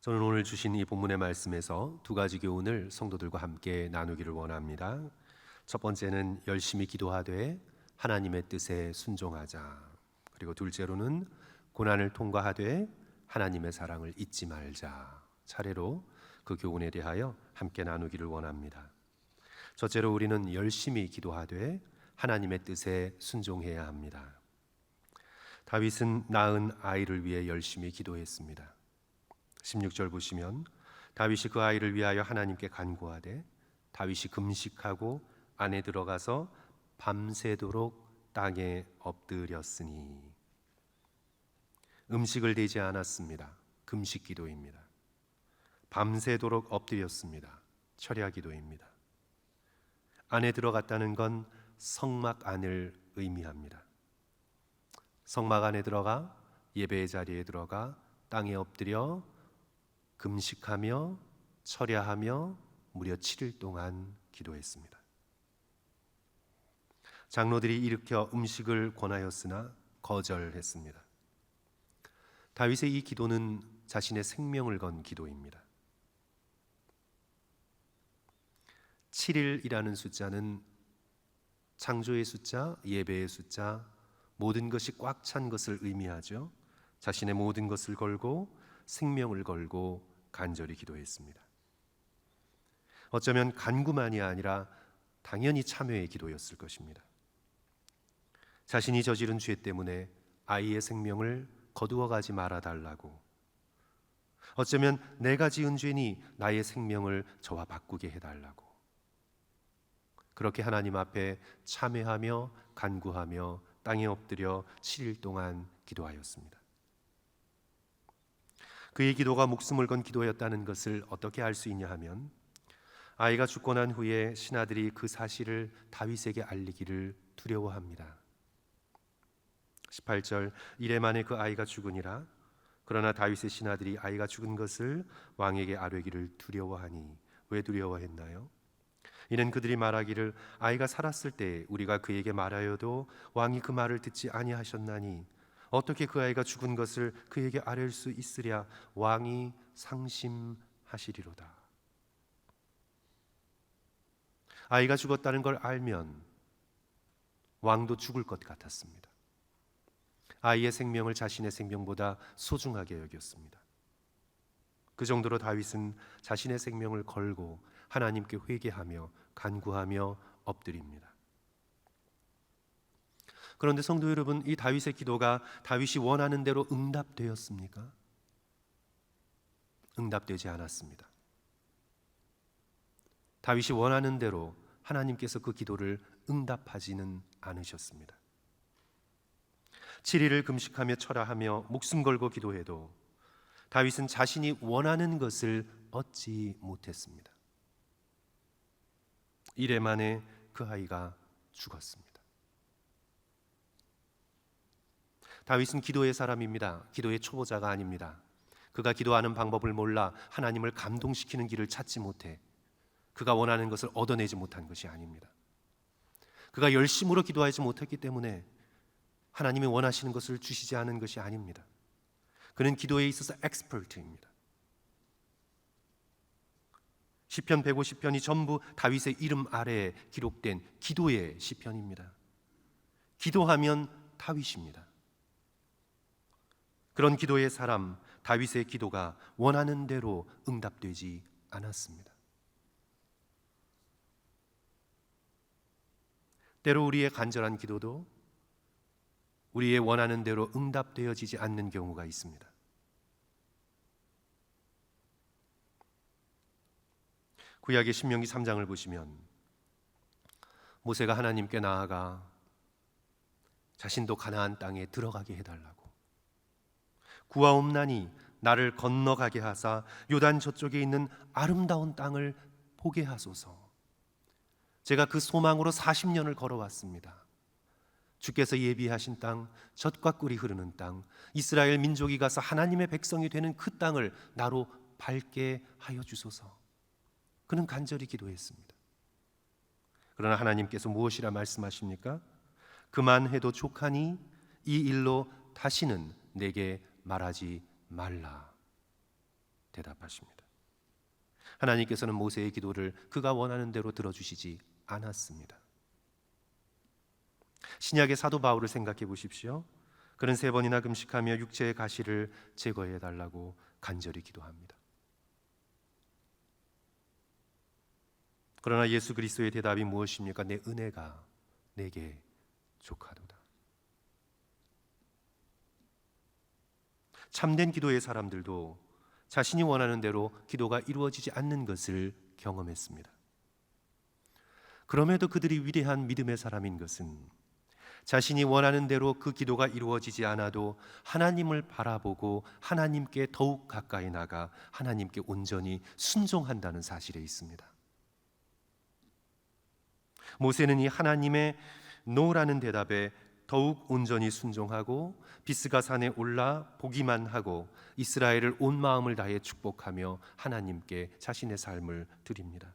저는 오늘 주신 이 본문의 말씀에서 두 가지 교훈을 성도들과 함께 나누기를 원합니다. 첫 번째는 열심히 기도하되 하나님의 뜻에 순종하자. 그리고 둘째로는 고난을 통과하되 하나님의 사랑을 잊지 말자. 차례로 그 교훈에 대하여 함께 나누기를 원합니다. 첫째로 우리는 열심히 기도하되 하나님의 뜻에 순종해야 합니다. 다윗은 낳은 아이를 위해 열심히 기도했습니다. 16절 보시면 다윗이 그 아이를 위하여 하나님께 간구하되 다윗이 금식하고 안에 들어가서 밤새도록 땅에 엎드렸으니, 음식을 대지 않았습니다. 금식 기도입니다. 밤새도록 엎드렸습니다. 철야 기도입니다. 안에 들어갔다는 건 성막 안을 의미합니다. 성막 안에 들어가 예배의 자리에 들어가 땅에 엎드려 금식하며 철야하며 무려 7일 동안 기도했습니다. 장로들이 일으켜 음식을 권하였으나 거절했습니다. 다윗의 이 기도는 자신의 생명을 건 기도입니다. 7일이라는 숫자는 창조의 숫자, 예배의 숫자, 모든 것이 꽉 찬 것을 의미하죠. 자신의 모든 것을 걸고 생명을 걸고 간절히 기도했습니다. 어쩌면 간구만이 아니라 당연히 참회의 기도였을 것입니다. 자신이 저지른 죄 때문에 아이의 생명을 거두어가지 말아달라고, 어쩌면 내가 지은 죄니 나의 생명을 저와 바꾸게 해달라고, 그렇게 하나님 앞에 참회하며 간구하며 땅에 엎드려 7일 동안 기도하였습니다. 그의 기도가 목숨을 건 기도였다는 것을 어떻게 알 수 있냐 하면, 아이가 죽고 난 후에 신하들이 그 사실을 다윗에게 알리기를 두려워합니다. 18절, 이래 만에 그 아이가 죽으니라. 그러나 다윗의 신하들이 아이가 죽은 것을 왕에게 아뢰기를 두려워하니, 왜 두려워했나요? 이는 그들이 말하기를 아이가 살았을 때 우리가 그에게 말하여도 왕이 그 말을 듣지 아니하셨나니 어떻게 그 아이가 죽은 것을 그에게 아뢰 수 있으랴. 왕이 상심하시리로다. 아이가 죽었다는 걸 알면 왕도 죽을 것 같았습니다. 아이의 생명을 자신의 생명보다 소중하게 여겼습니다. 그 정도로 다윗은 자신의 생명을 걸고 하나님께 회개하며 간구하며 엎드립니다. 그런데 성도 여러분, 이 다윗의 기도가 다윗이 원하는 대로 응답되었습니까? 응답되지 않았습니다. 다윗이 원하는 대로 하나님께서 그 기도를 응답하지는 않으셨습니다. 7일을 금식하며 철야하며 목숨 걸고 기도해도 다윗은 자신이 원하는 것을 얻지 못했습니다. 이래 만에 그 아이가 죽었습니다. 다윗은 기도의 사람입니다. 기도의 초보자가 아닙니다. 그가 기도하는 방법을 몰라 하나님을 감동시키는 길을 찾지 못해 그가 원하는 것을 얻어내지 못한 것이 아닙니다. 그가 열심으로 기도하지 못했기 때문에 하나님이 원하시는 것을 주시지 않은 것이 아닙니다. 그는 기도에 있어서 엑스퍼트입니다. 시편 150편이 전부 다윗의 이름 아래에 기록된 기도의 시편입니다. 기도하면 다윗입니다. 그런 기도의 사람 다윗의 기도가 원하는 대로 응답되지 않았습니다. 때로 우리의 간절한 기도도 우리의 원하는 대로 응답되어지지 않는 경우가 있습니다. 구약의 신명기 3장을 보시면 모세가 하나님께 나아가 자신도 가나안 땅에 들어가게 해달라고, 구하옵나니 나를 건너가게 하사 요단 저쪽에 있는 아름다운 땅을 보게 하소서. 제가 그 소망으로 40년을 걸어왔습니다. 주께서 예비하신 땅, 젖과 꿀이 흐르는 땅, 이스라엘 민족이 가서 하나님의 백성이 되는 그 땅을 나로 밟게 하여 주소서. 그는 간절히 기도했습니다. 그러나 하나님께서 무엇이라 말씀하십니까? 그만해도 족하니 이 일로 다시는 내게 말하지 말라. 대답하십니다. 하나님께서는 모세의 기도를 그가 원하는 대로 들어주시지 않았습니다. 신약의 사도 바울을 생각해 보십시오. 그는 3번이나 금식하며 육체의 가시를 제거해 달라고 간절히 기도합니다. 그러나 예수 그리스도의 대답이 무엇입니까? 내 은혜가 내게 족하도다. 참된 기도의 사람들도 자신이 원하는 대로 기도가 이루어지지 않는 것을 경험했습니다. 그럼에도 그들이 위대한 믿음의 사람인 것은 자신이 원하는 대로 그 기도가 이루어지지 않아도 하나님을 바라보고 하나님께 더욱 가까이 나가 하나님께 온전히 순종한다는 사실에 있습니다. 모세는 이 하나님의 노라는 대답에 더욱 온전히 순종하고 비스가 산에 올라 보기만 하고 이스라엘을 온 마음을 다해 축복하며 하나님께 자신의 삶을 드립니다.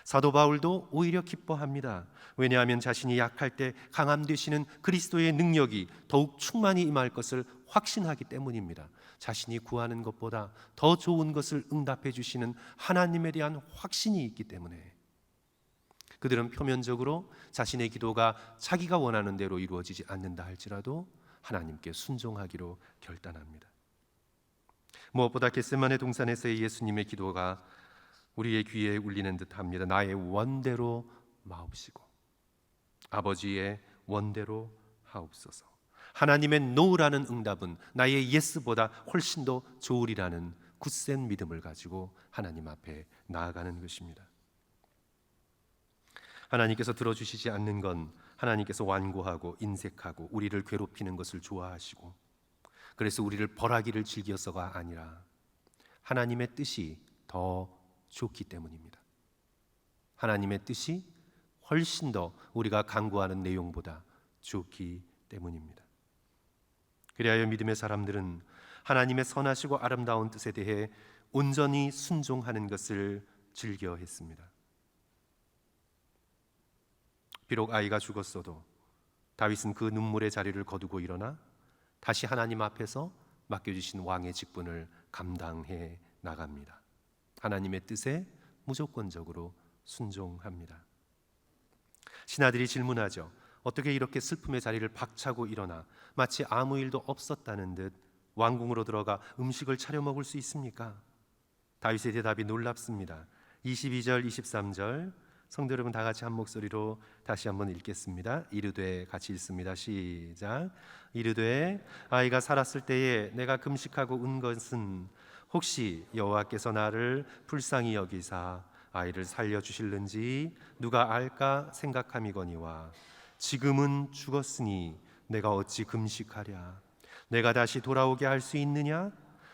사도 바울도 오히려 기뻐합니다. 왜냐하면 자신이 약할 때 강함 되시는 그리스도의 능력이 더욱 충만히 임할 것을 확신하기 때문입니다. 자신이 구하는 것보다 더 좋은 것을 응답해 주시는 하나님에 대한 확신이 있기 때문에 그들은 표면적으로 자신의 기도가 자기가 원하는 대로 이루어지지 않는다 할지라도 하나님께 순종하기로 결단합니다. 무엇보다 겟세마네 동산에서의 예수님의 기도가 우리의 귀에 울리는 듯합니다. 나의 원대로 마옵시고 아버지의 원대로 하옵소서. 하나님의 노라는 응답은 나의 예스보다 훨씬 더 좋으리라는 굳센 믿음을 가지고 하나님 앞에 나아가는 것입니다. 하나님께서 들어주시지 않는 건 하나님께서 완고하고 인색하고 우리를 괴롭히는 것을 좋아하시고 그래서 우리를 벌하기를 즐겨서가 아니라 하나님의 뜻이 더 좋기 때문입니다. 하나님의 뜻이 훨씬 더 우리가 간구하는 내용보다 좋기 때문입니다. 그리하여 믿음의 사람들은 하나님의 선하시고 아름다운 뜻에 대해 온전히 순종하는 것을 즐겨했습니다. 비록 아이가 죽었어도 다윗은 그 눈물의 자리를 거두고 일어나 다시 하나님 앞에서 맡겨주신 왕의 직분을 감당해 나갑니다. 하나님의 뜻에 무조건적으로 순종합니다. 신하들이 질문하죠. 어떻게 이렇게 슬픔의 자리를 박차고 일어나 마치 아무 일도 없었다는 듯 왕궁으로 들어가 음식을 차려 먹을 수 있습니까? 다윗의 대답이 놀랍습니다. 22절 23절 성도 여러분 다 같이 한 목소리로 다시 한번 읽겠습니다. 이르되 같이 읽습니다. 시작. 이르되 아이가 살았을 때에 내가 금식하고 운 것은 혹시 여호와께서 나를 불쌍히 여기사 아이를 살려주실는지 누가 알까 생각함이거니와 지금은 죽었으니 내가 어찌 금식하랴. 내가 다시 돌아오게 할 수 있느냐?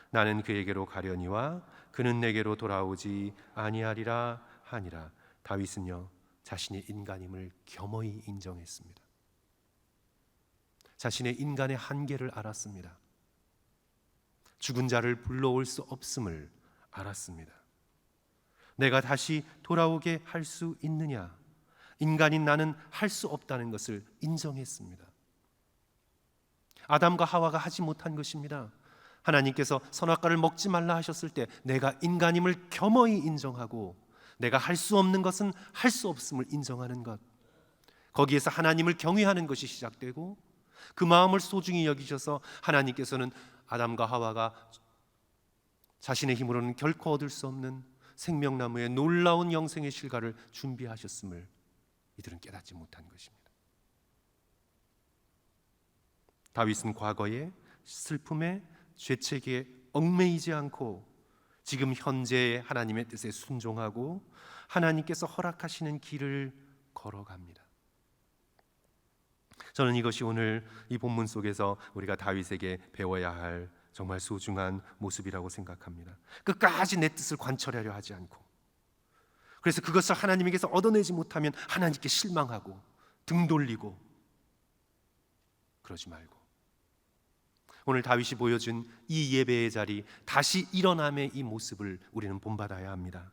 나는 그에게로 가려니와 그는 내게로 돌아오지 아니하리라 하니라. 다윗은요 자신의 인간임을 겸허히 인정했습니다. 자신의 인간의 한계를 알았습니다. 죽은 자를 불러올 수 없음을 알았습니다. 내가 다시 돌아오게 할 수 있느냐? 인간인 나는 할 수 없다는 것을 인정했습니다. 아담과 하와가 하지 못한 것입니다. 하나님께서 선악과를 먹지 말라 하셨을 때 내가 인간임을 겸허히 인정하고 내가 할 수 없는 것은 할 수 없음을 인정하는 것, 거기에서 하나님을 경외하는 것이 시작되고 그 마음을 소중히 여기셔서 하나님께서는 아담과 하와가 자신의 힘으로는 결코 얻을 수 없는 생명나무의 놀라운 영생의 실과를 준비하셨음을 이들은 깨닫지 못한 것입니다. 다윗은 과거의 슬픔에 죄책에 얽매이지 않고 지금 현재의 하나님의 뜻에 순종하고 하나님께서 허락하시는 길을 걸어갑니다. 저는 이것이 오늘 이 본문 속에서 우리가 다윗에게 배워야 할 정말 소중한 모습이라고 생각합니다. 끝까지 내 뜻을 관철하려 하지 않고, 그래서 그것을 하나님에게서 얻어내지 못하면 하나님께 실망하고 등 돌리고 그러지 말고 오늘 다윗이 보여준 이 예배의 자리, 다시 일어남의 이 모습을 우리는 본받아야 합니다.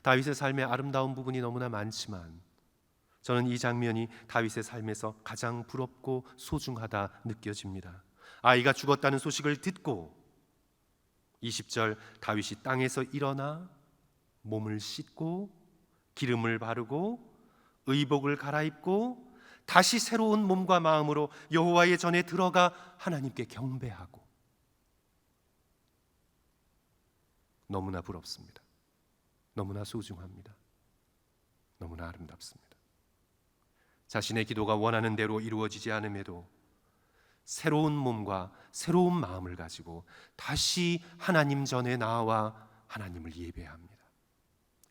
다윗의 삶의 아름다운 부분이 너무나 많지만 저는 이 장면이 다윗의 삶에서 가장 부럽고 소중하다 느껴집니다. 아이가 죽었다는 소식을 듣고 20절 다윗이 땅에서 일어나 몸을 씻고 기름을 바르고 의복을 갈아입고 다시 새로운 몸과 마음으로 여호와의 전에 들어가 하나님께 경배하고. 너무나 부럽습니다. 너무나 소중합니다. 너무나 아름답습니다. 자신의 기도가 원하는 대로 이루어지지 않음에도 새로운 몸과 새로운 마음을 가지고 다시 하나님 전에 나와 하나님을 예배합니다.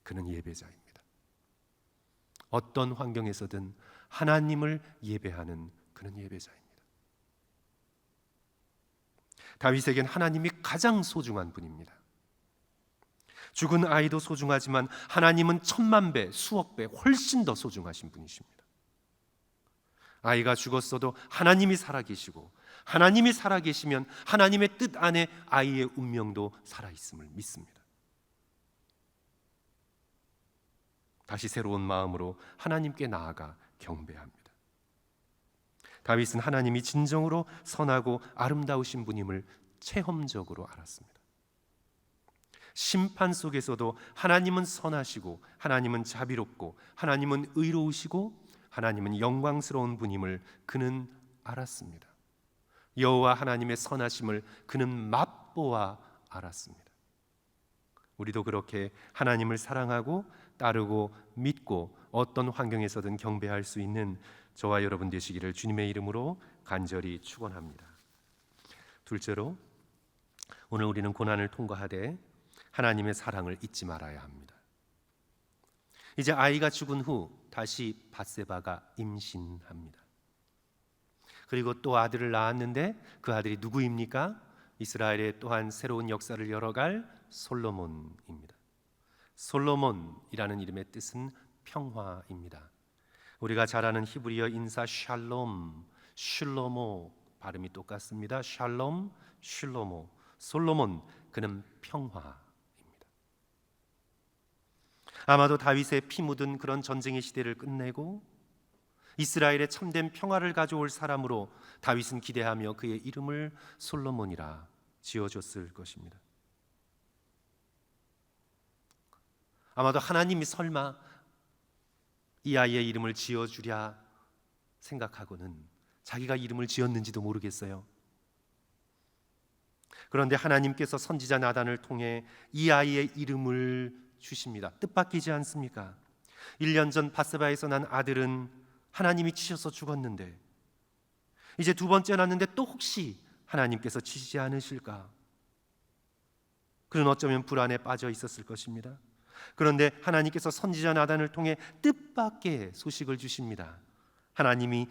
그는 예배자입니다. 어떤 환경에서든 하나님을 예배하는 그는 예배자입니다. 다윗에겐 하나님이 가장 소중한 분입니다. 죽은 아이도 소중하지만 하나님은 천만 배, 수억 배 훨씬 더 소중하신 분이십니다. 아이가 죽었어도 하나님이 살아계시고 하나님이 살아계시면 하나님의 뜻 안에 아이의 운명도 살아있음을 믿습니다. 다시 새로운 마음으로 하나님께 나아가 경배합니다. 다윗은 하나님이 진정으로 선하고 아름다우신 분임을 체험적으로 알았습니다. 심판 속에서도 하나님은 선하시고 하나님은 자비롭고 하나님은 의로우시고 하나님은 영광스러운 분임을 그는 알았습니다. 여호와 하나님의 선하심을 그는 맛보아 알았습니다. 우리도 그렇게 하나님을 사랑하고 따르고 믿고 어떤 환경에서든 경배할 수 있는 저와 여러분 되시기를 주님의 이름으로 간절히 축원합니다. 둘째로, 오늘 우리는 고난을 통과하되 하나님의 사랑을 잊지 말아야 합니다. 이제 아이가 죽은 후 다시 밧세바가 임신합니다. 그리고 또 아들을 낳았는데 그 아들이 누구입니까? 이스라엘의 또한 새로운 역사를 열어갈 솔로몬입니다. 솔로몬이라는 이름의 뜻은 평화입니다. 우리가 잘 아는 히브리어 인사 샬롬, 슐로모 발음이 똑같습니다. 샬롬, 슐로모. 솔로몬, 그는 평화입니다. 아마도 다윗의 피 묻은 그런 전쟁의 시대를 끝내고 이스라엘의 참된 평화를 가져올 사람으로 다윗은 기대하며 그의 이름을 솔로몬이라 지어줬을 것입니다. 아마도 하나님이 설마 이 아이의 이름을 지어주랴 생각하고는 자기가 이름을 지었는지도 모르겠어요. 그런데 하나님께서 선지자 나단을 통해 이 아이의 이름을 주십니다. 뜻밖이지 않습니까? 1년 전 밧세바에서 난 아들은 하나님이 치셔서 죽었는데 이제 두 번째 낳는데 또 혹시 하나님께서 치시지 않으실까? 그는 어쩌면 불안에 빠져 있었을 것입니다. 그런데 하나님께서 선지자 나단을 통해 뜻밖의 소식을 주십니다. 하나님이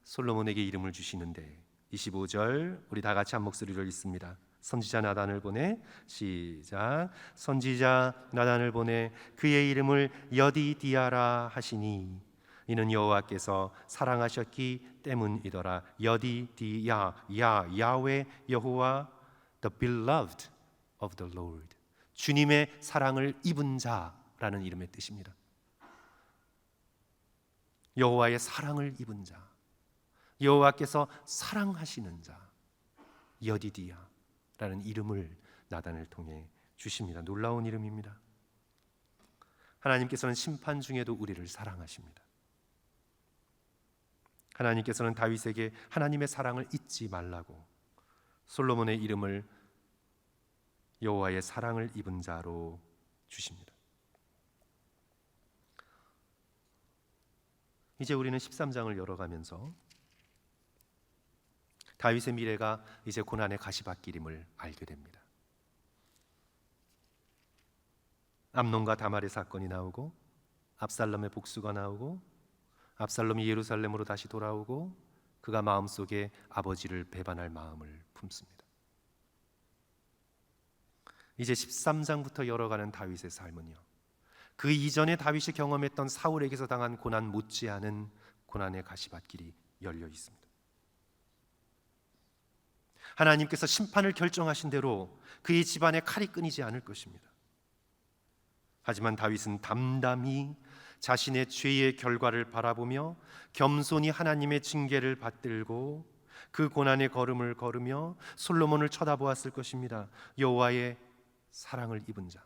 솔로몬에게 이름을 주시는데 25절 우리 다 같이 한 목소리로 읽습니다. 선지자 나단을 보내, 시작. 선지자 나단을 보내 그의 이름을 여디디아라 하시니 이는 여호와께서 사랑하셨기 때문이더라. 여디디야, 야훼 여호와, the beloved of the Lord. 주님의 사랑을 입은 자라는 이름의 뜻입니다. 여호와의 사랑을 입은 자, 여호와께서 사랑하시는 자, 여디디야라는 이름을 나단을 통해 주십니다. 놀라운 이름입니다. 하나님께서는 심판 중에도 우리를 사랑하십니다. 하나님께서는 다윗에게 하나님의 사랑을 잊지 말라고 솔로몬의 이름을 여호와의 사랑을 입은 자로 주십니다. 이제 우리는 13장을 열어가면서 다윗의 미래가 이제 고난의 가시밭길임을 알게 됩니다. 암논과 다말의 사건이 나오고 압살롬의 복수가 나오고 압살롬이 예루살렘으로 다시 돌아오고 그가 마음속에 아버지를 배반할 마음을 품습니다. 이제 13장부터 열어가는 다윗의 삶은요, 그 이전에 다윗이 경험했던 사울에게서 당한 고난 못지않은 고난의 가시밭길이 열려 있습니다. 하나님께서 심판을 결정하신 대로 그의 집안에 칼이 끊이지 않을 것입니다. 하지만 다윗은 담담히 자신의 죄의 결과를 바라보며 겸손히 하나님의 징계를 받들고 그 고난의 걸음을 걸으며 솔로몬을 쳐다보았을 것입니다. 여호와의 사랑을 입은 자,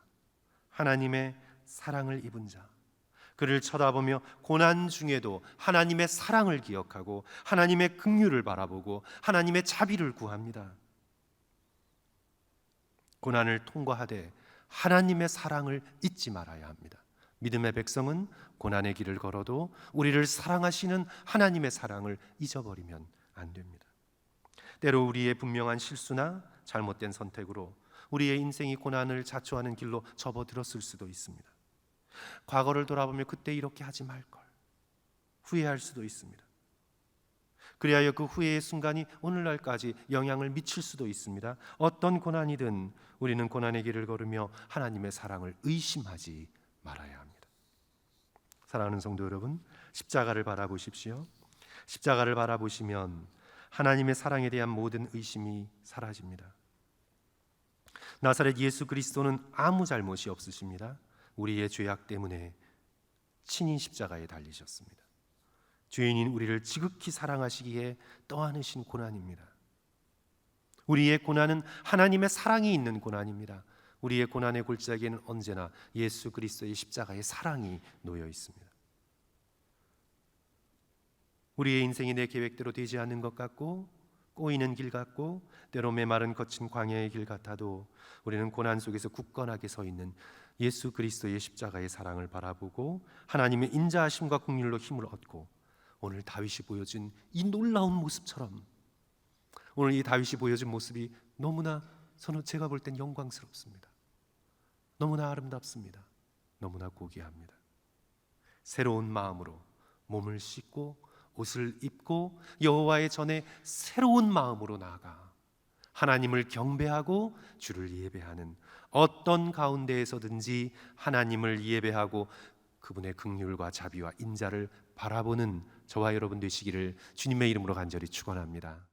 하나님의 사랑을 입은 자, 그를 쳐다보며 고난 중에도 하나님의 사랑을 기억하고 하나님의 긍휼을 바라보고 하나님의 자비를 구합니다. 고난을 통과하되 하나님의 사랑을 잊지 말아야 합니다. 믿음의 백성은 고난의 길을 걸어도 우리를 사랑하시는 하나님의 사랑을 잊어버리면 안 됩니다. 때로 우리의 분명한 실수나 잘못된 선택으로 우리의 인생이 고난을 자초하는 길로 접어들었을 수도 있습니다. 과거를 돌아보며 그때 이렇게 하지 말걸 후회할 수도 있습니다. 그리하여 그 후회의 순간이 오늘날까지 영향을 미칠 수도 있습니다. 어떤 고난이든 우리는 고난의 길을 걸으며 하나님의 사랑을 의심하지 말아야 합니다. 사랑하는 성도 여러분, 십자가를 바라보십시오. 십자가를 바라보시면 하나님의 사랑에 대한 모든 의심이 사라집니다. 나사렛 예수 그리스도는 아무 잘못이 없으십니다. 우리의 죄악 때문에 친히 십자가에 달리셨습니다. 죄인인 우리를 지극히 사랑하시기에 떠안으신 고난입니다. 우리의 고난은 하나님의 사랑이 있는 고난입니다. 우리의 고난의 골짜기에는 언제나 예수 그리스도의 십자가의 사랑이 놓여 있습니다. 우리의 인생이 내 계획대로 되지 않는 것 같고 꼬이는 길 같고 때로 메마른 거친 광야의 길 같아도 우리는 고난 속에서 굳건하게 서 있는 예수 그리스도의 십자가의 사랑을 바라보고 하나님의 인자하심과 긍휼로 힘을 얻고 오늘 다윗이 보여준 이 놀라운 모습처럼 오늘 이 다윗이 보여준 모습이 너무나 제가 볼 땐 영광스럽습니다. 너무나 아름답습니다. 너무나 고귀합니다. 새로운 마음으로 몸을 씻고 옷을 입고 여호와의 전에 새로운 마음으로 나아가 하나님을 경배하고 주를 예배하는 어떤 가운데에서든지 하나님을 예배하고 그분의 긍휼과 자비와 인자를 바라보는 저와 여러분 되시기를 주님의 이름으로 간절히 축원합니다.